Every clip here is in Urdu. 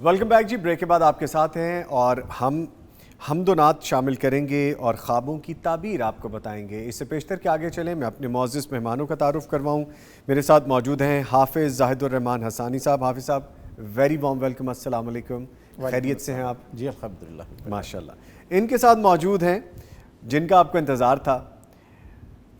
ویلکم بیک جی. بریک کے بعد آپ کے ساتھ ہیں اور ہم حمد و نعت شامل کریں گے اور خوابوں کی تعبیر آپ کو بتائیں گے. اس سے پیشتر کے آگے چلیں میں اپنے معزز مہمانوں کا تعارف کرواؤں. میرے ساتھ موجود ہیں حافظ زاہد الرحمان حسانی صاحب. حافظ صاحب ویری وارم ویلکم. السلام علیکم. خیریت سے ہیں آپ؟ جی الحمدللہ ماشاءاللہ. ان کے ساتھ موجود ہیں جن کا آپ کو انتظار تھا،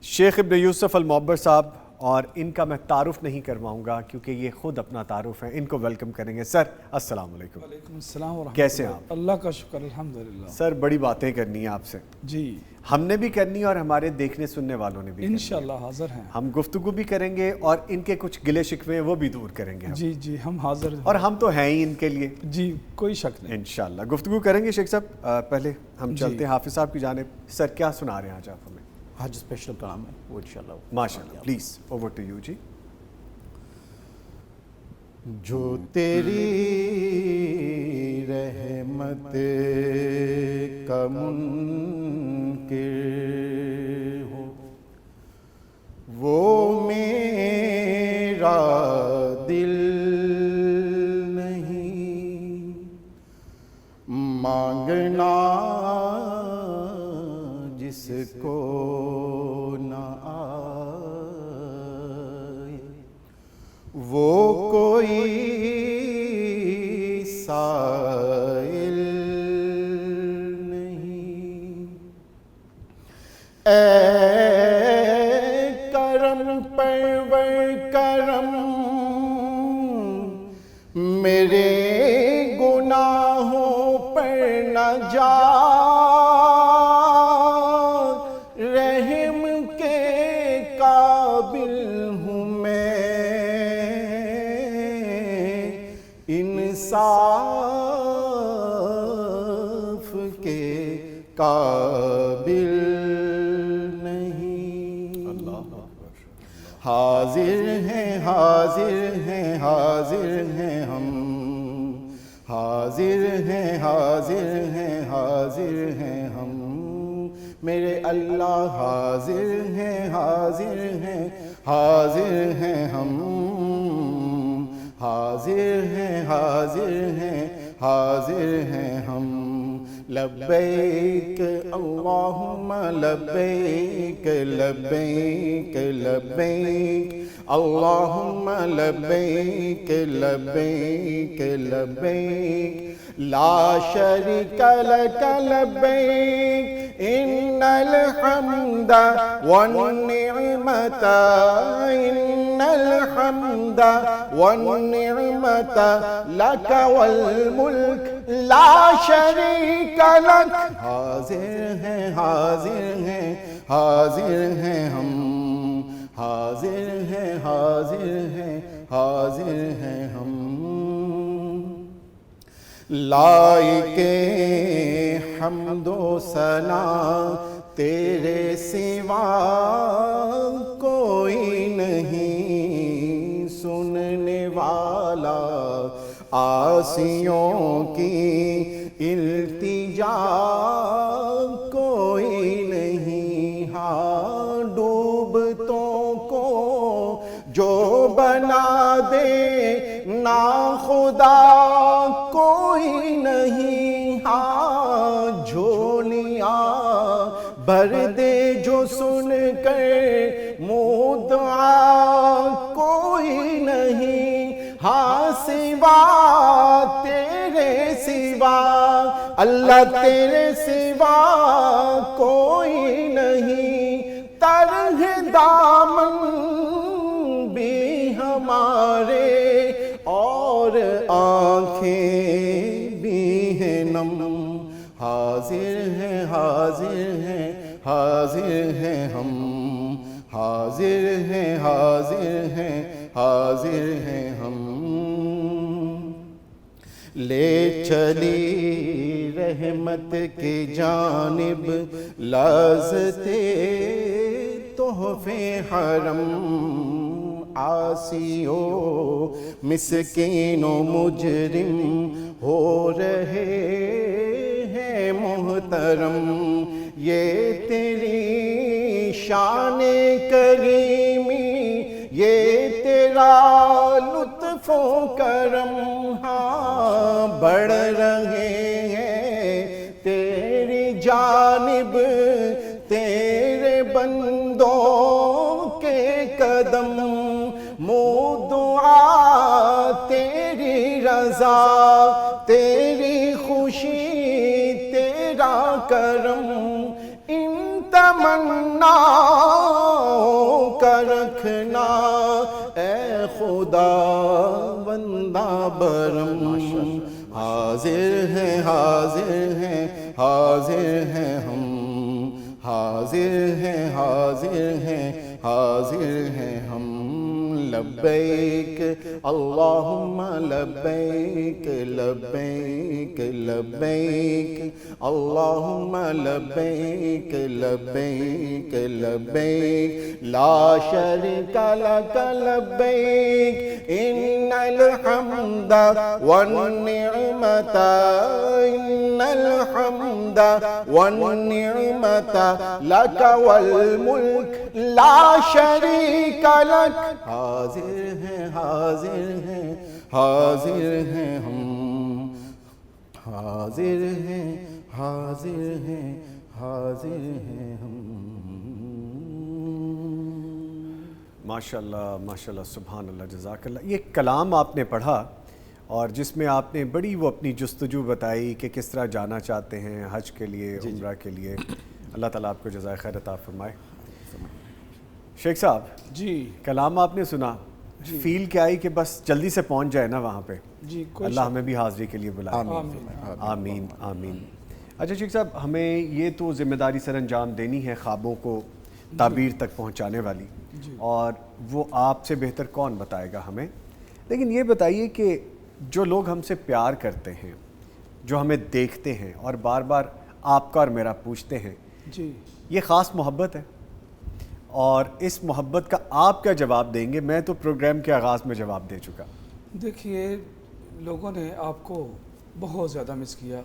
شیخ ابن یوسف المعبر صاحب، اور ان کا میں تعارف نہیں کرواؤں گا کیونکہ یہ خود اپنا تعارف ہے. ان کو ویلکم کریں گے. سر السلام علیکم. وعلیکم السلام ورحمۃ اللہ. کیسے ہیں آپ؟ اللہ کا شکر الحمدللہ. سر بڑی باتیں کرنی ہیں آپ سے. جی ہم نے بھی کرنی اور ہمارے دیکھنے سننے والوں نے بھی کرنی ہے. انشاءاللہ حاضر ہیں. ہم گفتگو بھی کریں گے اور ان کے کچھ گلے شکوے وہ بھی دور کریں گے. جی جی ہم حاضر ہیں اور ہم تو ہیں ہی ان کے لیے. جی کوئی شک نہیں. انشاءاللہ گفتگو کریں گے. شیخ صاحب پہلے ہم چلتے ہیں حافظ صاحب کی جانب. سر کیا سنا رہے ہیں آج آپ ہمیں؟ آج اسپیشل کلام ہے وہ انشاءاللہ. ماشاءاللہ پلیز اوور ٹو یو جی. جو تیری رحمت کا منکر ہو وہ میرا دل نہیں، مانگنا جس کو نہ آئے وہ کوئی سائل نہیں. اے کرم پرور کرم میرے گناہوں پر نہ جا، رحم کے قابل ہوں میں، انصاف کے قابل نہیں. حاضر ہیں حاضر ہیں حاضر ہیں ہم، حاضر ہیں حاضر ہیں حاضر ہیں ہم، میرے اللہ حاضر ہیں حاضر ہیں حاضر ہیں ہم، حاضر ہیں حاضر ہیں حاضر ہیں ہم. لبیک اللہم لبیک لبیک لبیک اللہم لبیک لبیک لبیک لا شریک لک لبیک ان الحمد والنعمت ان الحمد والنعمت لک والملک لا شریک لک. حاضر ہیں حاضر ہیں حاضر ہیں ہم، حاضر ہیں حاضر ہیں حاضر ہیں ہم. لائق حمد و ثنا تیرے سوا کوئی نہیں، سننے والا آسیوں کی التجا کوئی نہیں. ہاں ڈوبتوں کو جو بنا دے نا خدا کوئی نہیں. ہاں جھولیاں بھر دے جو سن کر مدعا کوئی نہیں. ہاں سوا تیرے سوا اللہ تیرے سوا کوئی نہیں. طرح دامن بھی ہمارے اور آنکھیں بھی ہیں نم. حاضر ہیں حاضر ہیں حاضر ہیں ہم، حاضر ہیں حاضر ہیں حاضر ہیں ہم. لے چلی رحمت کی جانب لذتے تحفے حرم، عاصی و مسکین و مجرم ہو رہے ہیں محترم. یہ تیری شان کریمی، یہ تیرا لطف و کرم. ہاں بڑھ رہے ہیں تیری جانب تیرے بندوں کے قدم، منہ دعا تیری رضا تیری خوشی تیرا کرم، ان تمناؤں کا رکھنا اے خدا بندہ برم، حاضر ہیں حاضر ہیں حاضر ہیں ہم، حاضر ہیں حاضر ہیں حاضر ہیں ہم، لبیک اللہم لبیک لبیک لبیک اللہم لبیک لبیک لبیک لا شریک لک لبیک ان الحمد والنعمت ان الحمد والنعمت لک والملک لا شریک لک، حاضر ہیں حاضر ہیں حاضر ہیں ہم، حاضر ہیں حاضر ہیں حاضر ہیں ہم۔ ماشاءاللہ ماشاءاللہ سبحان اللہ جزاک اللہ۔ یہ کلام آپ نے پڑھا اور جس میں آپ نے بڑی وہ اپنی جستجو بتائی کہ کس طرح جانا چاہتے ہیں حج کے لیے عمرہ کے لیے، اللہ تعالیٰ آپ کو جزائے خیر عطا فرمائے۔ شیخ صاحب جی کلام آپ نے سنا، فیل کیا آئی کہ بس جلدی سے پہنچ جائے نا وہاں پہ، جی اللہ ہمیں بھی حاضری کے لیے بلائے، آمین آمین۔ اچھا شیخ صاحب، ہمیں یہ تو ذمہ داری سر انجام دینی ہے خوابوں کو تعبیر تک پہنچانے والی، اور وہ آپ سے بہتر کون بتائے گا ہمیں، لیکن یہ بتائیے کہ جو لوگ ہم سے پیار کرتے ہیں، جو ہمیں دیکھتے ہیں اور بار بار آپ کا اور میرا پوچھتے ہیں، جی یہ خاص محبت ہے، اور اس محبت کا آپ کیا جواب دیں گے؟ میں تو پروگرام کے آغاز میں جواب دے چکا۔ دیکھیے لوگوں نے آپ کو بہت زیادہ مس کیا،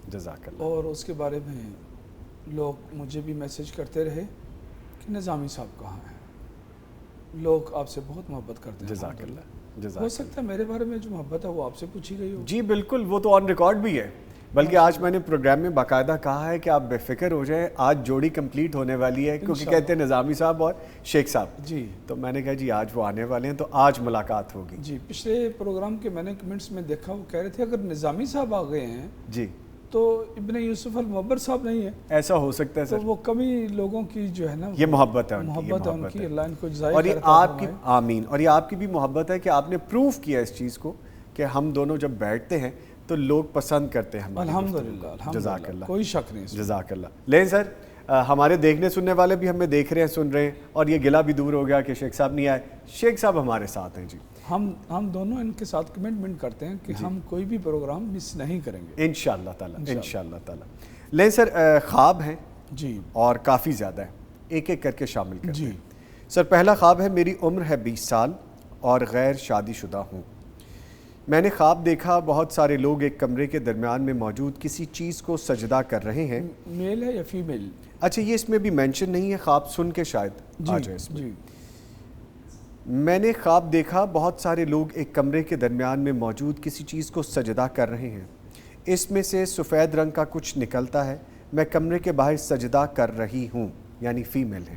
جزاک اللہ۔ اور اس کے بارے میں لوگ مجھے بھی میسج کرتے رہے کہ نظامی صاحب کہاں ہیں، لوگ آپ سے بہت محبت کرتے ہیں۔ جزاک اللہ جزاک ہو سکتا ہے میرے بارے میں جو محبت ہے وہ آپ سے پوچھی گئی ہو۔ جی بالکل، وہ تو آن ریکارڈ بھی ہے، بلکہ آج میں نے پروگرام میں باقاعدہ کہا ہے کہ آپ بے فکر ہو جائیں، آج جوڑی کمپلیٹ ہونے والی ہے، کیونکہ کہتے ہیں نظامی صاحب اور شیخ صاحب، جی تو میں نے کہا جی آج وہ آنے والے ہیں تو آج ملاقات ہوگی۔ جی پچھلے پروگرام کے میں نے کمنٹس میں دیکھا، وہ کہہ رہے تھے اگر نظامی صاحب آ گئے ہیں جی تو ابن یوسف المعبر صاحب نہیں ہے، ایسا ہو سکتا ہے تو سر، وہ کمی لوگوں کی جو ہے نا یہ محبت ہے ان کی، محبت ہے ان کی، اللہ ان کو جزائے اور یہ خیر عطا آپ کی فرمائے۔ آمین، اور یہ آپ کی بھی محبت ہے کہ آپ نے پروف کیا اس چیز کو کہ ہم دونوں جب بیٹھتے ہیں تو لوگ پسند کرتے ہیں ہماری گفتگو کو۔ الحمدللہ جزاک الحمدللہ اللہ کوئی شک نہیں اس میں۔ جزاک اللہ۔ لیکن سر ہمارے دیکھنے سننے والے بھی ہمیں دیکھ رہے ہیں سن رہے ہیں، اور یہ گلہ بھی دور ہو گیا کہ شیخ صاحب نہیں آئے، شیخ صاحب ہمارے ساتھ ہیں جی، ہم دونوں ان کے ساتھ کمٹمنٹ کرتے ہیں کہ ہم کوئی بھی پروگرام مس نہیں کریں گے انشاءاللہ تعالیٰ انشاءاللہ تعالیٰ۔ لیکن سر خواب ہیں جی اور کافی زیادہ ہیں، ایک ایک کر کے شامل کرتے جی ہیں۔ سر پہلا خواب ہے میری عمر ہے 20 سال اور غیر شادی شدہ ہوں، میں نے خواب دیکھا بہت سارے لوگ ایک کمرے کے درمیان میں موجود کسی چیز کو سجدہ کر رہے ہیں۔ میل ہے یا فیمیل؟ اچھا یہ اس میں بھی مینشن نہیں ہے، خواب سن کے شاید آ جائے اس میں۔ جی میں نے خواب دیکھا بہت سارے لوگ ایک کمرے کے درمیان میں موجود کسی چیز کو سجدہ کر رہے ہیں، اس میں سے سفید رنگ کا کچھ نکلتا ہے، میں کمرے کے باہر سجدہ کر رہی ہوں، یعنی فیمیل ہے۔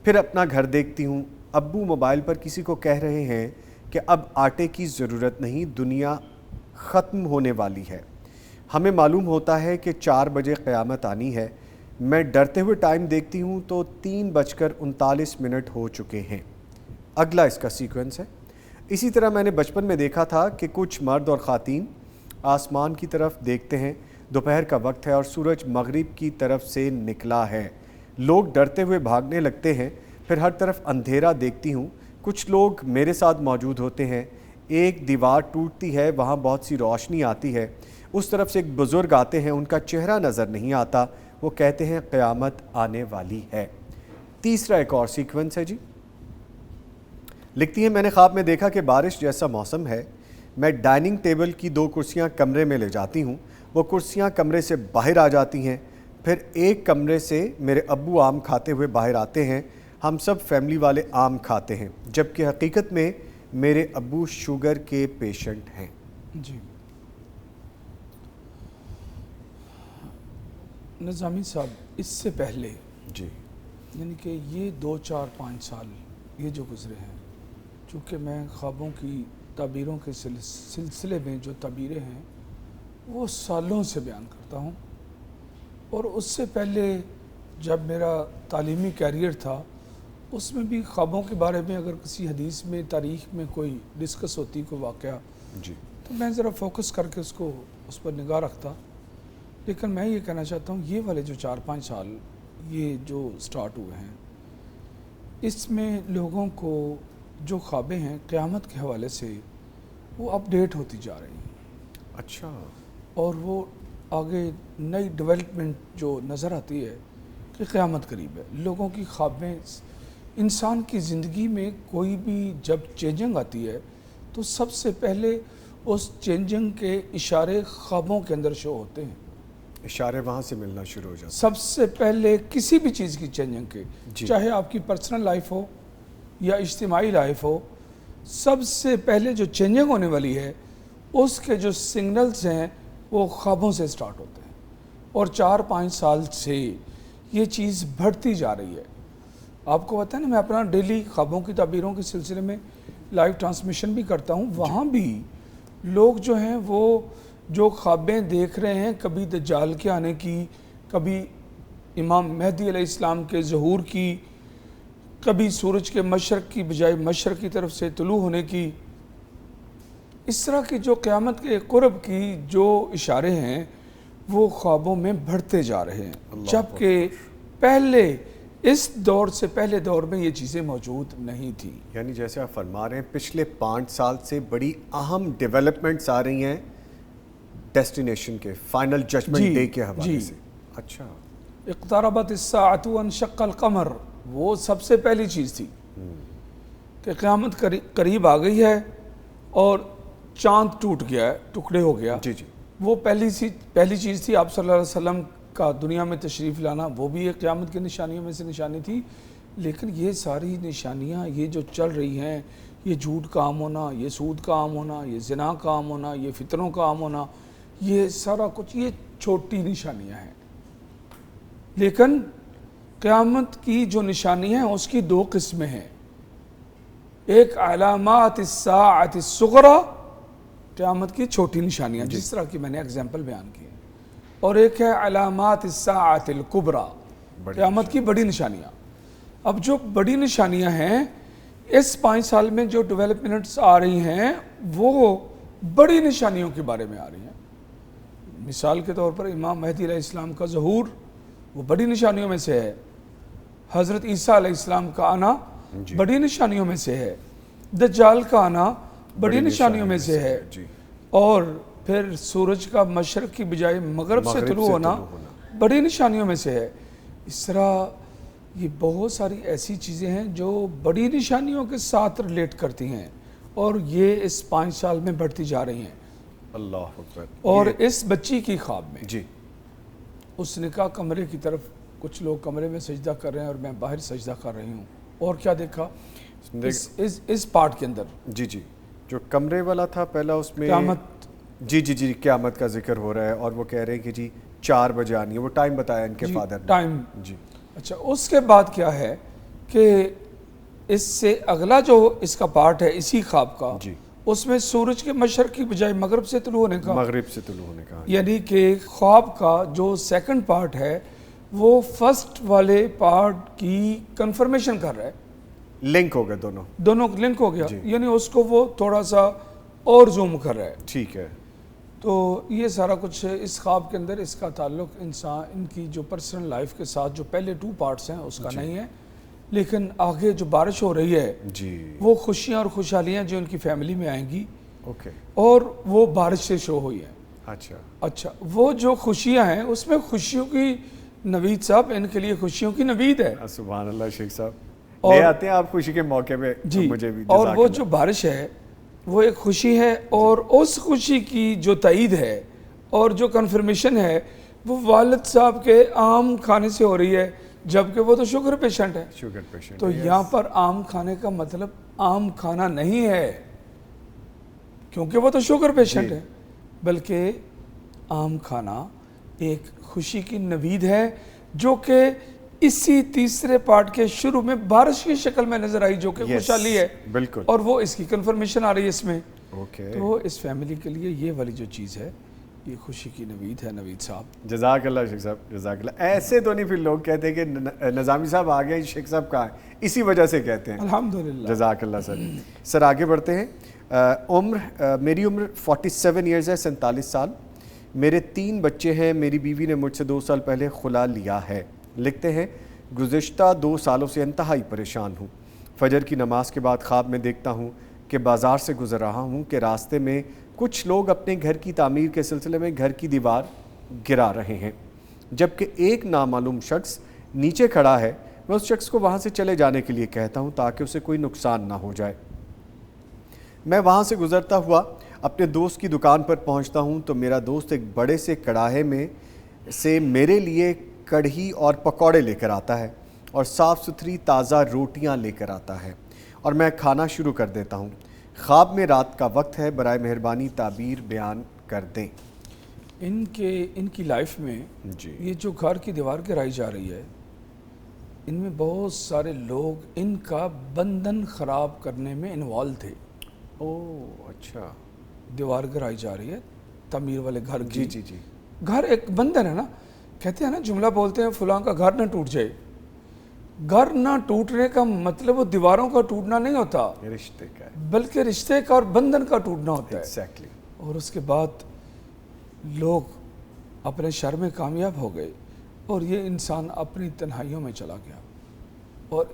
پھر اپنا گھر دیکھتی ہوں، ابو موبائل پر کسی کو کہہ رہے ہیں کہ اب آٹے کی ضرورت نہیں، دنیا ختم ہونے والی ہے، ہمیں معلوم ہوتا ہے کہ 4 بجے قیامت آنی ہے، میں ڈرتے ہوئے ٹائم دیکھتی ہوں تو 3:39 ہو چکے ہیں۔ اگلا اس کا سیکوینس ہے۔ اسی طرح میں نے بچپن میں دیکھا تھا کہ کچھ مرد اور خواتین آسمان کی طرف دیکھتے ہیں، دوپہر کا وقت ہے اور سورج مغرب کی طرف سے نکلا ہے، لوگ ڈرتے ہوئے بھاگنے لگتے ہیں، پھر ہر طرف اندھیرا دیکھتی ہوں، کچھ لوگ میرے ساتھ موجود ہوتے ہیں، ایک دیوار ٹوٹتی ہے، وہاں بہت سی روشنی آتی ہے، اس طرف سے ایک بزرگ آتے ہیں، ان کا چہرہ نظر نہیں آتا، وہ کہتے ہیں قیامت آنے والی ہے۔ تیسرا ایک اور سیکوینس ہے جی، لکھتی ہیں میں نے خواب میں دیکھا کہ بارش جیسا موسم ہے، میں ڈائننگ ٹیبل کی 2 کرسیاں کمرے میں لے جاتی ہوں، وہ کرسیاں کمرے سے باہر آ جاتی ہیں، پھر ایک کمرے سے میرے ابو آم کھاتے ہوئے باہر آتے ہیں، ہم سب فیملی والے آم کھاتے ہیں، جبکہ حقیقت میں میرے ابو شوگر کے پیشنٹ ہیں۔ جی نظامی صاحب، اس سے پہلے جی یعنی کہ یہ 2 4 5 سال یہ جو گزرے ہیں، چونکہ میں خوابوں کی تعبیروں کے سلسلے میں جو تعبیریں ہیں وہ سالوں سے بیان کرتا ہوں، اور اس سے پہلے جب میرا تعلیمی کیریئر تھا اس میں بھی خوابوں کے بارے میں اگر کسی حدیث میں تاریخ میں کوئی ڈسکس ہوتی کوئی واقعہ جی تو میں ذرا فوکس کر کے اس پر نگاہ رکھتا. لیکن میں یہ کہنا چاہتا ہوں یہ والے جو 4-5 سال یہ جو سٹارٹ ہوئے ہیں اس میں لوگوں کو جو خوابیں ہیں قیامت کے حوالے سے وہ اپ ڈیٹ ہوتی جا رہی ہیں. اچھا. اور وہ آگے نئی ڈیولپمنٹ جو نظر آتی ہے کہ قیامت قریب ہے. لوگوں کی خوابیں، انسان کی زندگی میں کوئی بھی جب چینجنگ آتی ہے تو سب سے پہلے اس چینجنگ کے اشارے خوابوں کے اندر شو ہوتے ہیں. اشارے وہاں سے ملنا شروع ہو جاتے ہیں. سب سے پہلے کسی بھی چیز کی چینجنگ کے جی. چاہے آپ کی پرسنل لائف ہو یا اجتماعی لائف ہو، سب سے پہلے جو چینجنگ ہونے والی ہے اس کے جو سگنلز ہیں وہ خوابوں سے سٹارٹ ہوتے ہیں. اور 4-5 سال سے یہ چیز بڑھتی جا رہی ہے. آپ کو پتہ ہے نا، میں اپنا ڈیلی خوابوں کی تعبیروں کے سلسلے میں لائیو ٹرانسمیشن بھی کرتا ہوں. وہاں بھی لوگ جو ہیں وہ جو خوابیں دیکھ رہے ہیں، کبھی دجال کے آنے کی، کبھی امام مہدی علیہ السلام کے ظہور کی، کبھی سورج کے مشرق کی بجائے مشرق کی طرف سے طلوع ہونے کی، اس طرح کی جو قیامت کے قرب کی جو اشارے ہیں وہ خوابوں میں بڑھتے جا رہے ہیں، جبکہ پہلے اس دور سے پہلے دور میں یہ چیزیں موجود نہیں تھیں. یعنی جیسے آپ فرما رہے ہیں پچھلے 5 سال سے بڑی اہم ڈیولپمنٹس آ رہی ہیں ڈیسٹینیشن کے فائنل ججمنٹ ڈے کے حوالے سے. اچھا. اقتربت الساعۃ وانشق القمر، وہ سب سے پہلی چیز تھی کہ قیامت قریب آ گئی ہے اور چاند ٹوٹ گیا ہے، ٹکڑے ہو گیا. جی جی. وہ پہلی چیز تھی. آپ صلی اللہ علیہ وسلم کا دنیا میں تشریف لانا وہ بھی ایک قیامت کی نشانیوں میں سے نشانی تھی. لیکن یہ ساری نشانیاں یہ جو چل رہی ہیں، یہ جھوٹ کا عام ہونا، یہ سود کا عام ہونا، یہ زنا کا عام ہونا، یہ فتنوں کا عام ہونا، یہ سارا کچھ یہ چھوٹی نشانیاں ہیں. لیکن قیامت کی جو نشانیاں ہیں اس کی 2 قسمیں ہیں. ایک علامات الساعۃ الصغری، قیامت کی چھوٹی نشانیاں جس طرح کی میں نے اگزامپل بیان کی، اور ایک ہے علامات الساعۃ الکبری، قیامت کی بڑی نشانیاں. اب جو بڑی نشانیاں ہیں اس 5 سال میں جو ڈیولپمنٹس آ رہی ہیں وہ بڑی نشانیوں کے بارے میں آ رہی ہیں. مثال کے طور پر امام مہدی علیہ السلام کا ظہور وہ بڑی نشانیوں میں سے ہے. حضرت عیسیٰ علیہ السلام کا آنا بڑی نشانیوں میں سے ہے. دجال کا آنا بڑی نشانیوں میں سے ہے. اور پھر سورج کا مشرق کی بجائے مغرب سے طلوع ہونا بڑی نشانیوں میں سے ہے. اس طرح یہ بہت ساری ایسی چیزیں ہیں جو بڑی نشانیوں کے ساتھ ریلیٹ کرتی ہیں اور یہ اس 5 سال میں بڑھتی جا رہی ہیں. اللہ اکبر. اور اس بچی کی خواب میں جی اس نکاح کمرے کی طرف کچھ لوگ کمرے میں سجدہ کر رہے ہیں اور میں باہر سجدہ کر رہی ہوں. اور کیا دیکھا اس پارٹ کے اندر؟ جی جی. جو کمرے والا تھا پہلا اس میں قیامت، جی قیامت کا ذکر ہو رہا ہے اور وہ کہہ رہے ہیں کہ جی 4 بجے آنی ہے. وہ ٹائم بتایا ان کے فادر نے. ٹائم. جی. اچھا. اس کے بعد کیا ہے کہ اس سے اگلا جو اس کا پارٹ ہے اسی خواب کا، جی اس میں سورج کے مشرق کی بجائے مغرب سے طلوع ہونے کا، مغرب سے طلوع ہونے کا، یعنی کہ خواب کا جو سیکنڈ پارٹ ہے وہ فرسٹ والے پارٹ کی کنفرمیشن کر رہا ہے. لنک ہو گئے دونوں لنک ہو گیا. یعنی اس کو وہ تھوڑا سا اور زوم کر رہا ہے. ٹھیک ہے. تو یہ سارا کچھ اس خواب کے اندر اس کا تعلق ان کی جو پرسنل لائف کے ساتھ جو پہلے 2 پارٹس ہیں اس کا نہیں ہے. لیکن آگے جو بارش ہو رہی ہے وہ خوشیاں اور خوشحالیاں جو ان کی فیملی میں آئیں گی، اور وہ بارش سے شو ہوئی ہیں. اچھا. وہ جو خوشیاں ہیں اس میں خوشیوں کی نوید صاحب، ان کے لیے خوشیوں کی نوید ہے. سبحان اللہ شیخ صاحب، لے آتے ہیں آپ خوشی کے موقع پہ. جی. اور وہ جو بارش ہے وہ ایک خوشی ہے، اور اس خوشی کی جو تائید ہے اور جو کنفرمیشن ہے وہ والد صاحب کے عام کھانے سے ہو رہی ہے، جبکہ وہ تو شوگر پیشنٹ ہے. تو یہاں پر عام کھانے کا مطلب عام کھانا نہیں ہے کیونکہ وہ تو شوگر پیشنٹ ہے، بلکہ عام کھانا ایک خوشی کی نوید ہے جو کہ اسی تیسرے پارٹ کے شروع میں بارش کی شکل میں نظر آئی جو کہ خوشحالی ہے بالکل, اور وہ اس کی کنفرمیشن آ رہی ہے اس میں. اوکے, تو اس فیملی کے لیے یہ والی جو چیز ہے یہ خوشی کی نوید ہے. نوید صاحب جزاک اللہ شیخ صاحب, جزاک اللہ. ایسے تو نہیں پھر لوگ کہتے ہیں کہ نظامی صاحب آ گئے, شیخ صاحب کہاں ہیں, اسی وجہ سے کہتے ہیں. الحمدللہ. جزاک اللہ سر. سر آگے بڑھتے ہیں. میری عمر 47 ایئرز ہے, 47 سال. میرے 3 بچے ہیں. میری بیوی نے مجھ سے 2 سال پہلے خلا لیا ہے. لکھتے ہیں گزشتہ 2 سالوں سے انتہائی پریشان ہوں. فجر کی نماز کے بعد خواب میں دیکھتا ہوں کہ بازار سے گزر رہا ہوں کہ راستے میں کچھ لوگ اپنے گھر کی تعمیر کے سلسلے میں گھر کی دیوار گرا رہے ہیں, جبکہ ایک نامعلوم شخص نیچے کھڑا ہے. میں اس شخص کو وہاں سے چلے جانے کے لیے کہتا ہوں تاکہ اسے کوئی نقصان نہ ہو جائے. میں وہاں سے گزرتا ہوا اپنے دوست کی دکان پر پہنچتا ہوں تو میرا دوست ایک بڑے سے کڑاہے میں سے میرے لیے کڑھی اور پکوڑے لے کر آتا ہے اور صاف ستھری تازہ روٹیاں لے کر آتا ہے اور میں کھانا شروع کر دیتا ہوں. خواب میں رات کا وقت ہے, برائے مہربانی تعبیر بیان کر دیں. ان کی لائف میں جی یہ جو گھر کی دیوار گرائی جا رہی ہے ان میں بہت سارے لوگ ان کا بندھن خراب کرنے میں انوالو تھے. اوہ اچھا, دیوار گرائی جا رہی ہے تعمیر والے گھر کی. جی جی, گھر ایک بندھن ہے نا, کہتے ہیں نا جملہ بولتے ہیں فلاں کا گھر نہ ٹوٹ جائے. گھر نہ ٹوٹنے کا مطلب وہ دیواروں کا ٹوٹنا نہیں ہوتا رشتے کا ہے, بلکہ رشتے کا اور بندھن کا ٹوٹنا ہوتا ہے. ایگزیکٹلی. اور اس کے بعد لوگ اپنے شر میں کامیاب ہو گئے اور یہ انسان اپنی تنہائیوں میں چلا گیا اور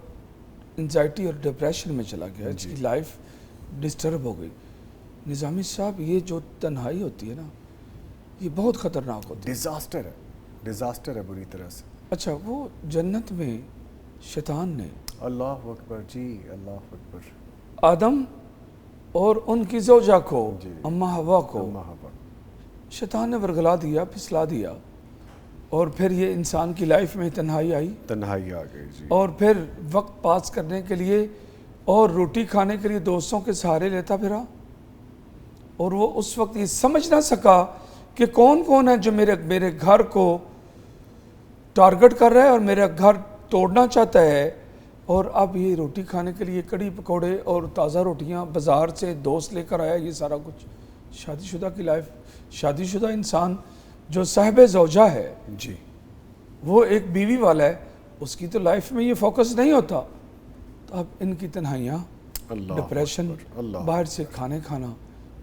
انزائٹی اور ڈپریشن میں چلا گیا. اس کی لائف ڈسٹرب ہو گئی. نظامی صاحب یہ جو تنہائی ہوتی ہے نا یہ بہت خطرناک ہوتی ہے. ڈیزاسٹر ہے بری طرح سے. اچھا, وہ جنت میں شیطان نے اللہ اکبر, جی اللہ اکبر, آدم اور ان کی زوجہ کو جی, اماں حوا کو شیطان نے ورگلا دیا, پھسلا دیا اور پھر یہ انسان کی لائف میں تنہائی آئی, تنہائی آ گئی. جی, اور پھر وقت پاس کرنے کے لیے اور روٹی کھانے کے لیے دوستوں کے سہارے لیتا پھرا اور وہ اس وقت یہ سمجھ نہ سکا کہ کون کون ہے جو میرے گھر کو ٹارگٹ کر رہا ہے اور میرا گھر توڑنا چاہتا ہے. اور اب یہ روٹی کھانے کے لیے کڑھی پکوڑے اور تازہ روٹیاں بازار سے دوست لے کر آیا. یہ سارا کچھ شادی شدہ کی لائف, شادی شدہ انسان جو صاحب زوجہ ہے جی, وہ ایک بیوی والا ہے, اس کی تو لائف میں یہ فوکس نہیں ہوتا. تو اب ان کی تنہائیاں, ڈپریشن, باہر سے کھانے کھانا,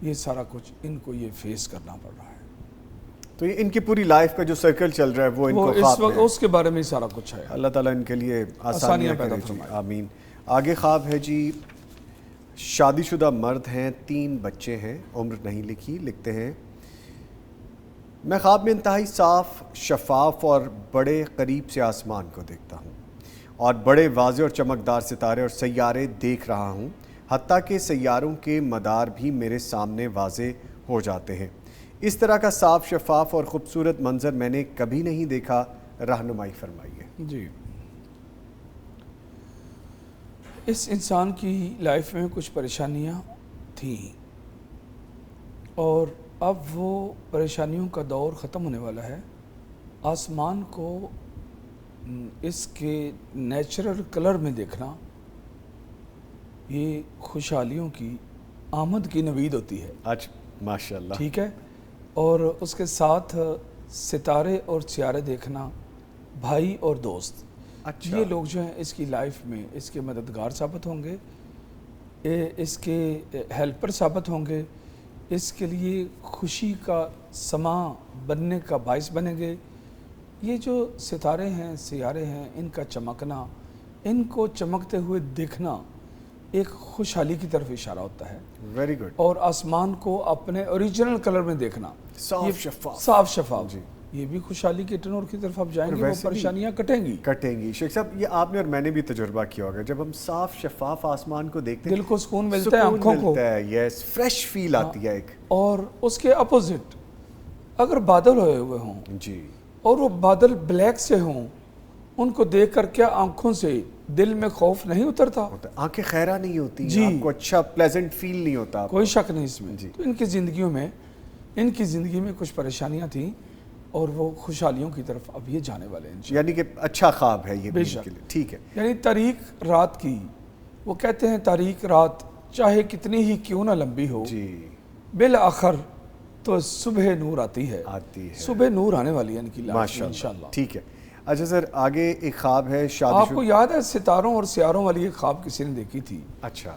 یہ سارا کچھ ان کو یہ فیس کرنا پڑ رہا ہے. تو یہ ان کی پوری لائف کا جو سرکل چل رہا ہے وہ ان کو اس وقت اس کے بارے میں سارا کچھ ہے. اللہ تعالیٰ ان کے لیے آسانیاں پیدا فرمائے, آمین. آگے خواب ہے جی, شادی شدہ مرد ہیں, 3 بچے ہیں, عمر نہیں لکھی. لکھتے ہیں میں خواب میں انتہائی صاف, شفاف اور بڑے قریب سے آسمان کو دیکھتا ہوں اور بڑے واضح اور چمکدار ستارے اور سیارے دیکھ رہا ہوں, حتیٰ کہ سیاروں کے مدار بھی میرے سامنے واضح ہو جاتے ہیں. اس طرح کا صاف, شفاف اور خوبصورت منظر میں نے کبھی نہیں دیکھا. رہنمائی فرمائیے. جی, اس انسان کی لائف میں کچھ پریشانیاں تھیں اور اب وہ پریشانیوں کا دور ختم ہونے والا ہے. آسمان کو اس کے نیچرل کلر میں دیکھنا یہ خوشحالیوں کی آمد کی نوید ہوتی ہے. ماشاءاللہ, ٹھیک ہے. اور اس کے ساتھ ستارے اور سیارے دیکھنا, بھائی اور دوست, یہ لوگ جو ہیں اس کی لائف میں اس کے مددگار ثابت ہوں گے, اس کے ہیلپر ثابت ہوں گے, اس کے لیے خوشی کا سما بننے کا باعث بنیں گے. یہ جو ستارے ہیں, سیارے ہیں, ان کا چمکنا, ان کو چمکتے ہوئے دیکھنا ایک خوشحالی کی طرف اشارہ ہوتا ہے. Very good. اور آسمان کو اپنے اوریجنل کلر میں دیکھنا, صاف شفاف, صاف شفاف, جی, یہ بھی خوشحالی کے ٹنور کی طرف آپ جائیں گے, وہ پریشانیاں کٹیں گی. شیخ صاحب یہ آپ نے اور میں نے بھی تجربہ کیا ہوگا, جب ہم صاف شفاف آسمان کو دیکھتے ہیں دل کو سکون ملتا ہے, آنکھوں کو, یس, فریش فیل آتی ہے ایک. اور اس کے اپوزٹ اگر بادل ہوئے ہوئے ہوں جی, اور وہ بادل بلیک سے ہوں, ان کو دیکھ کر کیا آنکھوں سے دل میں خوف نہیں اترتا؟ آنکھیں خیرہ نہیں ہوتی, آپ کو اچھا پلیزنٹ فیل نہیں ہوتا, کوئی شک نہیں اس میں. تو ان کی زندگی میں کچھ پریشانیاں تھیں اور وہ خوشحالیوں کی طرف اب یہ جانے والے ہیں انشاءاللہ۔ یعنی کہ اچھا خواب ہے یہ بے بھی شک۔ کے لیے، ٹھیک ہے۔ یعنی تاریک رات کی، وہ کہتے ہیں تاریک رات چاہے کتنی ہی کیوں نہ لمبی ہو، جی بالآخر تو صبح نور آتی ہے، آتی ہے، صبح نور آنے والی ہے ان کی لائف میں ماشاء انشاءاللہ۔ اللہ، ٹھیک ہے۔ اچھا سر، آگے ایک خواب ہے شادی آپ کو یاد ہے ستاروں اور سیاروں والی ایک خواب کسی نے دیکھی تھی، اچھا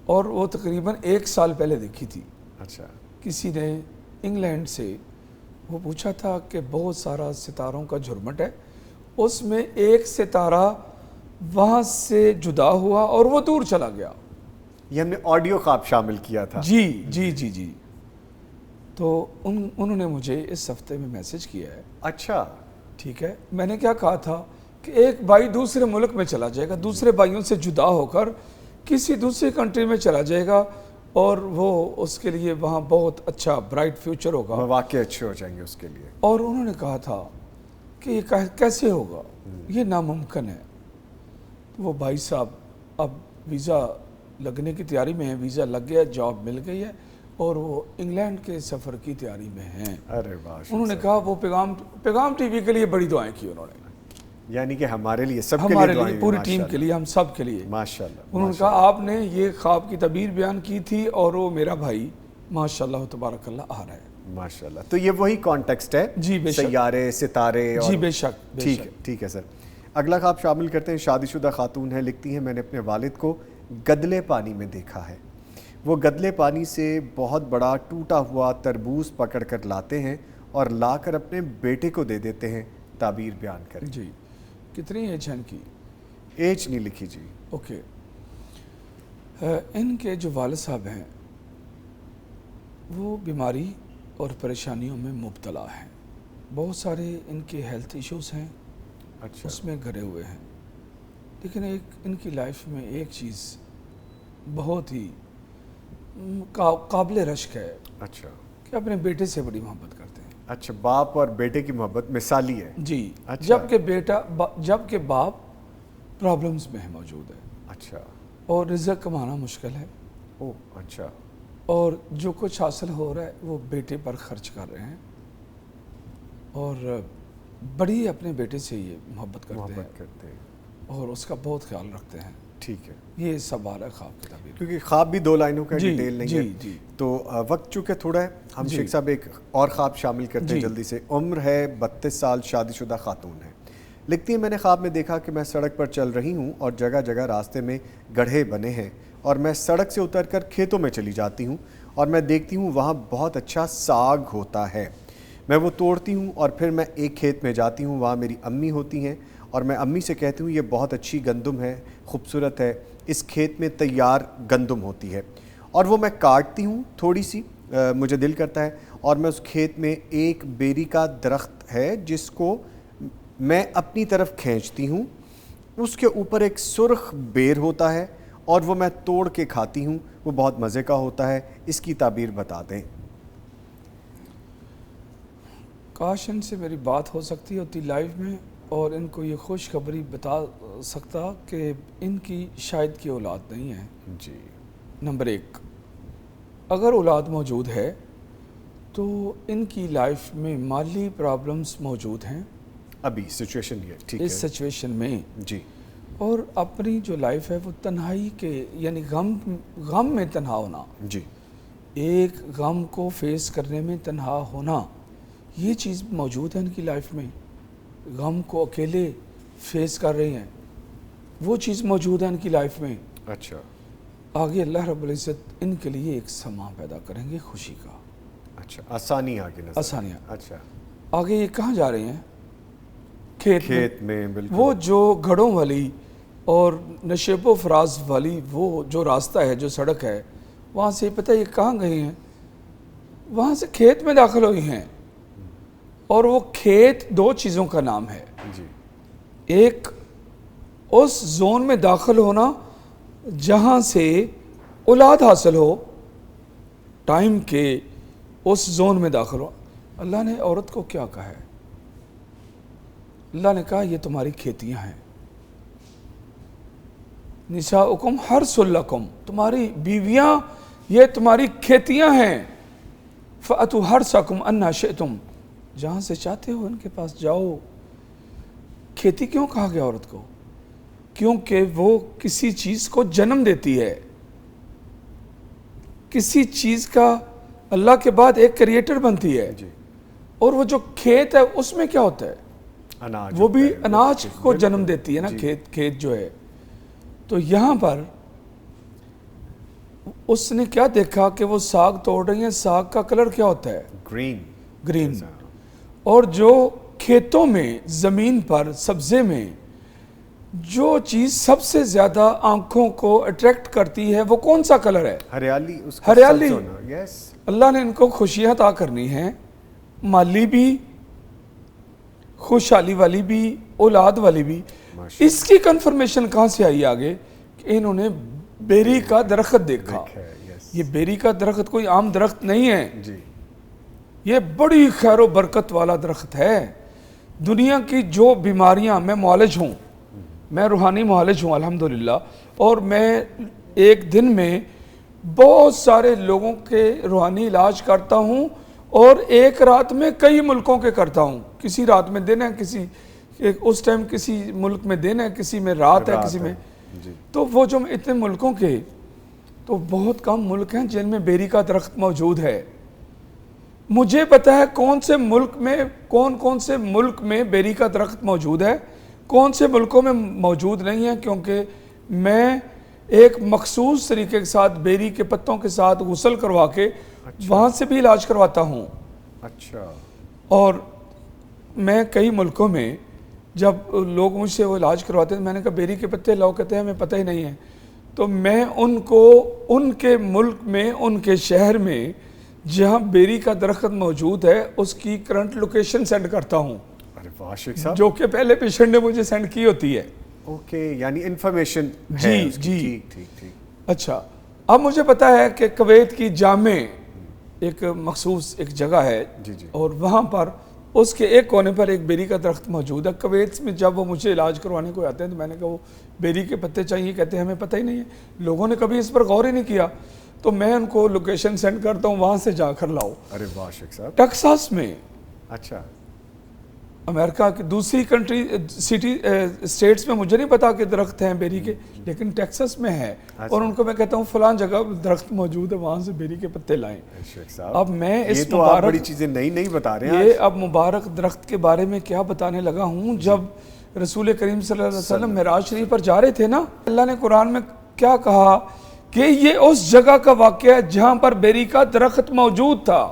اور وہ تقریباً 1 سال پہلے دیکھی تھی۔ اچھا کسی نے انگلینڈ سے وہ پوچھا تھا کہ بہت سارا ستاروں کا جھرمٹ ہے، اس میں ایک ستارہ وہاں سے جدا ہوا اور وہ دور چلا گیا۔ یہ ہم نے آڈیو خواب شامل کیا تھا۔ جی جی جی جی، تو انہوں نے مجھے اس ہفتے میں میسج کیا ہے، اچھا ٹھیک ہے۔ میں نے کیا کہا تھا کہ ایک بھائی دوسرے ملک میں چلا جائے گا، دوسرے بھائیوں سے جدا ہو کر کسی دوسری کنٹری میں چلا جائے گا، اور وہ اس کے لیے وہاں بہت اچھا برائٹ فیوچر ہوگا، مواقع اچھے ہو جائیں گے اس کے لیے۔ اور انہوں نے کہا تھا کہ یہ کیسے ہوگا، یہ ناممکن ہے۔ وہ بھائی صاحب اب ویزا لگنے کی تیاری میں ہیں، ویزا لگ گیا، جاب مل گئی ہے، اور وہ انگلینڈ کے سفر کی تیاری میں ہیں۔ ارے واہ، انہوں نے کہا وہ پیغام ٹی وی کے لیے بڑی دعائیں کی انہوں نے، یعنی کہ ہمارے لیے، سب کے ہمارے لیے لیے، دعائیں، پوری ٹیم کے لیے، ہم سب کے لیے۔ ماشاءاللہ۔ انہوں نے کہا آپ نے یہ خواب کی تعبیر بیان کی تھی، اور وہ میرا بھائی ماشاءاللہ تبارک اللہ آ رہا ہے۔ ماشاءاللہ، تو یہ وہی کانٹیکسٹ ہے، جی بے شک، سیارے، ستارے، اور جی بے شک، ٹھیک ہے، ٹھیک ہے سر۔ اگلا خواب شامل کرتے ہیں، شادی شدہ خاتون ہے، لکھتی ہیں میں نے اپنے والد کو گدلے پانی میں دیکھا ہے، وہ گدلے پانی سے بہت بڑا ٹوٹا ہوا تربوز پکڑ کر لاتے ہیں اور لا کر اپنے بیٹے کو دے دیتے ہیں، تعبیر بیان کریں۔ جی کتنی ایج ہے ان کی؟ ایج نہیں لکھی جی۔ اوکے، ان کے جو والد صاحب ہیں وہ بیماری اور پریشانیوں میں مبتلا ہیں، بہت سارے ان کے ہیلتھ ایشوز ہیں، اچھا، اس میں گھرے ہوئے ہیں، لیکن ایک ان کی لائف میں ایک چیز بہت ہی قابل رشک ہے اچھا کہ اپنے بیٹے سے بڑی محبت کرتے ہیں۔ اچھا، باپ اور بیٹے کی محبت مثالی ہے۔ جی، اچھا، جبکہ باپ پرابلمز میں ہے، موجود ہے، اچھا، اور رزق کمانا مشکل ہے، او اچھا، اور جو کچھ حاصل ہو رہا ہے وہ بیٹے پر خرچ کر رہے ہیں، اور بڑی اپنے بیٹے سے یہ محبت کرتے ہیں اور اس کا بہت خیال رکھتے ہیں۔ ٹھیک ہے، یہ سب آ رہا ہے خواب کی تعبیر۔ کیونکہ خواب بھی 2 لائنوں کا جی، ڈیٹیل نہیں جی، ہے، جی۔ تو وقت چونکہ تھوڑا ہے، ہم جی۔ شیخ صاحب ایک اور خواب شامل کرتے ہیں جی۔ جلدی سے۔ عمر ہے 32 سال، شادی شدہ خاتون ہے، لکھتی ہیں میں نے خواب میں دیکھا کہ میں سڑک پر چل رہی ہوں اور جگہ جگہ راستے میں گڑھے بنے ہیں، اور میں سڑک سے اتر کر کھیتوں میں چلی جاتی ہوں، اور میں دیکھتی ہوں وہاں بہت اچھا ساگ ہوتا ہے، میں وہ توڑتی ہوں، اور پھر میں ایک کھیت میں جاتی ہوں، وہاں میری امی ہوتی ہیں، اور میں امی سے کہتی ہوں یہ بہت اچھی گندم ہے، خوبصورت ہے، اس کھیت میں تیار گندم ہوتی ہے، اور وہ میں کاٹتی ہوں تھوڑی سی، مجھے دل کرتا ہے، اور میں اس کھیت میں ایک بیری کا درخت ہے جس کو میں اپنی طرف کھینچتی ہوں، اس کے اوپر ایک سرخ بیر ہوتا ہے، اور وہ میں توڑ کے کھاتی ہوں، وہ بہت مزے کا ہوتا ہے، اس کی تعبیر بتا دیں۔ کاش ان سے میری بات ہو سکتی ہوتی لائیو میں، اور ان کو یہ خوشخبری بتا سکتا کہ ان کی شاید کی اولاد نہیں ہے۔ جی، نمبر 1، اگر اولاد موجود ہے تو ان کی لائف میں مالی پرابلمز موجود ہیں ابھی سچویشن یہ ٹھیک ہے، اس سچویشن میں، جی، اور اپنی جو لائف ہے وہ تنہائی کے، یعنی غم میں تنہا ہونا، جی، ایک غم کو فیس کرنے میں تنہا ہونا، یہ چیز موجود ہے ان کی لائف میں، غم کو اکیلے فیس کر رہے ہیں، وہ چیز موجود ہے ان کی لائف میں۔ اچھا، آگے اللہ رب العزت ان کے لیے ایک سما پیدا کریں گے خوشی کا، اچھا، آسانی آگے نظر، آسانیاں۔ اچھا، آگے یہ کہاں جا رہے ہیں؟ کھیت میں، بالکل، وہ جو گھڑوں والی اور نشیب و فراز والی وہ جو راستہ ہے، جو سڑک ہے، وہاں سے پتہ یہ کہاں گئی ہیں؟ وہاں سے کھیت میں داخل ہوئی ہیں، اور وہ کھیت 2 چیزوں کا نام ہے، جی، ایک اس زون میں داخل ہونا جہاں سے اولاد حاصل ہو، ٹائم کے اس زون میں داخل ہو۔ اللہ نے عورت کو کیا کہا ہے؟ اللہ نے کہا یہ تمہاری کھیتیاں ہیں، نساؤکم حرث لکم، تمہاری بیویاں یہ تمہاری کھیتیاں ہیں، فأتوا حرثکم انا شئتم، جہاں سے چاہتے ہو ان کے پاس جاؤ۔ کھیتی کیوں کہا گیا عورت کو؟ کیونکہ وہ کسی چیز کو جنم دیتی ہے، کسی چیز کا اللہ کے بعد ایک کریٹر بنتی ہے، جی اور وہ جو کھیت ہے اس میں کیا ہوتا ہے؟ اناج وہ بھی ہوتا ہے، اناج کو بالکل، جنم دیتی ہے نا، جی۔ کھیت جو ہے۔ تو یہاں پر اس نے کیا دیکھا کہ وہ ساگ توڑ رہی ہیں، ساگ کا کلر کیا ہوتا ہے؟ گرین۔ اور جو کھیتوں میں، زمین پر، سبزے میں جو چیز سب سے زیادہ آنکھوں کو اٹریکٹ کرتی ہے وہ کون سا کلر ہے؟ ہریالی، اس کا ہریالی۔ سبز ہونا، یس۔ اللہ نے ان کو خوشیاں عطا کرنی ہیں، مالی بھی، خوشحالی والی بھی، اولاد والی بھی۔ اس کی کنفرمیشن کہاں سے آئی آگے؟ کہ انہوں نے بیری کا درخت دیکھا۔ یہ بیری کا درخت کوئی عام درخت نہیں ہے، جی یہ بڑی خیر و برکت والا درخت ہے۔ دنیا کی جو بیماریاں، میں معالج ہوں، میں روحانی معالج ہوں الحمدللہ، اور میں ایک دن میں بہت سارے لوگوں کے روحانی علاج کرتا ہوں، اور ایک رات میں کئی ملکوں کے کرتا ہوں۔ کسی رات میں دن ہے، کسی اس ٹائم کسی ملک میں دن ہے، کسی میں رات ہے، کسی میں، تو وہ جو اتنے ملکوں کے، تو بہت کم ملک ہیں جن میں بیری کا درخت موجود ہے۔ مجھے پتا ہے کون سے ملک میں، کون سے ملک میں بیری کا درخت موجود ہے، کون سے ملکوں میں موجود نہیں ہے، کیونکہ میں ایک مخصوص طریقے کے ساتھ بیری کے پتوں کے ساتھ غسل کروا کے وہاں سے بھی علاج کرواتا ہوں۔ اچھا۔ اور میں کئی ملکوں میں جب لوگ مجھ سے وہ علاج کرواتے ہیں، میں نے کہا بیری کے پتے لاؤ، کہتے ہیں ہمیں پتہ ہی نہیں ہے، تو میں ان کو ان کے ملک میں، ان کے شہر میں جہاں بیری کا درخت موجود ہے اس کی کرنٹ لوکیشن سینڈ کرتا ہوں، ارے واہ شیخ صاحب، جو کہ پہلے پیشنٹ نے مجھے سینڈ کی ہوتی ہے۔ اوکے، یعنی انفارمیشن ہے جی اس کی۔ جی ٹھیک۔ اچھا، اب مجھے پتا ہے کہ کویت کی جامع ایک مخصوص ایک جگہ ہے، جی جی، اور وہاں پر اس کے ایک کونے پر ایک بیری کا درخت موجود ہے۔ کویت میں جب وہ مجھے علاج کروانے کو آتے ہیں تو میں نے کہا وہ بیری کے پتے چاہیے، کہتے ہیں ہمیں پتہ ہی نہیں ہے، لوگوں نے کبھی اس پر غور ہی نہیں کیا، تو میں ان کو لوکیشن سینڈ کرتا ہوں، وہاں سے جا کر لاؤ۔ ارے واہ شیخ صاحب، ٹیکساس میں، اچھا، امریکہ کی دوسری کنٹری سٹی اسٹیٹس میں مجھے نہیں پتا کہ درخت ہیں بیری کے، لیکن ٹیکساس میں ہے، اور ان کو میں کہتا ہوں فلان جگہ درخت موجود ہے، وہاں سے بیری کے پتے لائیں۔ شیخ صاحب اب میں یہ اس تو آپ بڑی مبارک، چیزیں نئی بتا رہے ہیں یہ اب مبارک درخت کے بارے میں کیا بتانے لگا ہوں۔ جب رسول کریم صلی اللہ علیہ وسلم معراج شریف پر جا رہے تھے نا، اللہ نے قرآن میں کیا کہا کہ یہ اس جگہ کا واقعہ ہے جہاں پر بیری کا درخت موجود تھا،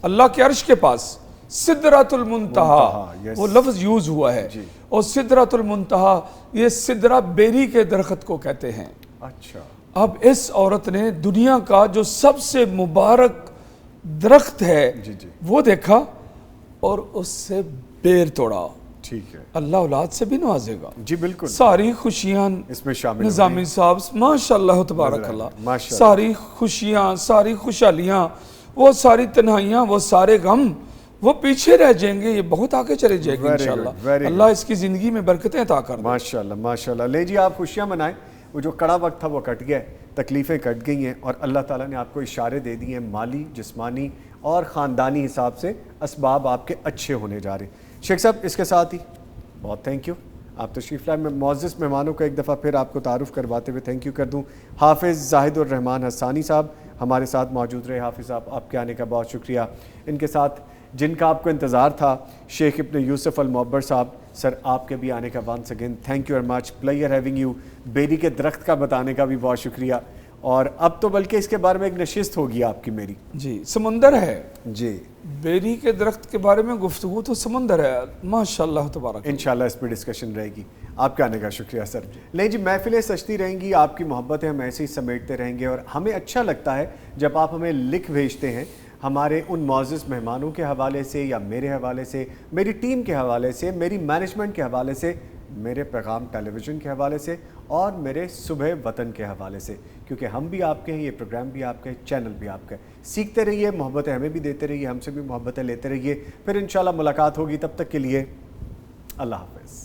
اللہ کے عرش کے پاس، سدرۃ المنتہا، وہ لفظ یوز ہوا ہے، اور سدرۃ المنتہا، یہ سدرہ بیری کے درخت کو کہتے ہیں۔ اچھا، اب اس عورت نے دنیا کا جو سب سے مبارک درخت ہے وہ دیکھا اور اس سے بیر توڑا۔ ٹھیک ہے، اللہ اولاد سے بھی نوازے گا، جی بالکل، ساری خوشیاں اس میں شامل نظامی صاحب ماشاءاللہ تبارک اللہ، ساری خوشیاں، ساری خوشحالیاں، وہ ساری تنہائیاں، وہ سارے غم، وہ پیچھے رہ جائیں گے، یہ بہت آگے چلے جائیں گے انشاءاللہ۔ اللہ اس کی زندگی میں برکتیں عطا کر دے۔ ماشاءاللہ ماشاءاللہ۔ لے جی، آپ خوشیاں منائیں، وہ جو کڑا وقت تھا وہ کٹ گیا ہے، تکلیفیں کٹ گئی ہیں، اور اللہ تعالیٰ نے آپ کو اشارے دے دی ہیں، مالی، جسمانی اور خاندانی حساب سے اسباب آپ کے اچھے ہونے جا رہے ہیں۔ شیخ صاحب اس کے ساتھ ہی بہت تھینک یو، آپ تشریف لائے۔ میں معزز مہمانوں کو ایک دفعہ پھر آپ کو تعارف کرواتے ہوئے تھینک یو کر دوں۔ حافظ زاہد الرحمن حسانی صاحب ہمارے ساتھ موجود رہے۔ حافظ صاحب آپ کے آنے کا بہت شکریہ۔ ان کے ساتھ جن کا آپ کو انتظار تھا، شیخ ابن یوسف المعبر صاحب، سر آپ کے بھی آنے کا once again thank you very much, pleasure having you. بیری کے درخت کا بتانے کا بھی بہت شکریہ، اور اب تو بلکہ اس کے بارے میں ایک نشست ہوگی آپ کی میری۔ جی، سمندر ہے جی، بیری کے درخت کے بارے میں گفتگو تو سمندر ہے، ماشاءاللہ تبارک۔ انشاءاللہ اس پہ ڈسکشن رہے گی۔ آپ کے آنے کا شکریہ سر۔ نہیں جی، محفلیں سجتی رہیں گی، آپ کی محبتیں ہم ایسے ہی سمیٹتے رہیں گے، اور ہمیں اچھا لگتا ہے جب آپ ہمیں لکھ بھیجتے ہیں ہمارے ان معزز مہمانوں کے حوالے سے، یا میرے حوالے سے، میری ٹیم کے حوالے سے، میری مینجمنٹ کے حوالے سے، میرے پیغام ٹیلی ویژن کے حوالے سے، اور میرے صبح وطن کے حوالے سے، کیونکہ ہم بھی آپ کے ہیں، یہ پروگرام بھی آپ کا ہے، چینل بھی آپ کا ہے۔ سیکھتے رہیے، محبتیں ہمیں بھی دیتے رہیے، ہم سے بھی محبتیں لیتے رہیے، پھر انشاءاللہ ملاقات ہوگی۔ تب تک کے لیے اللہ حافظ۔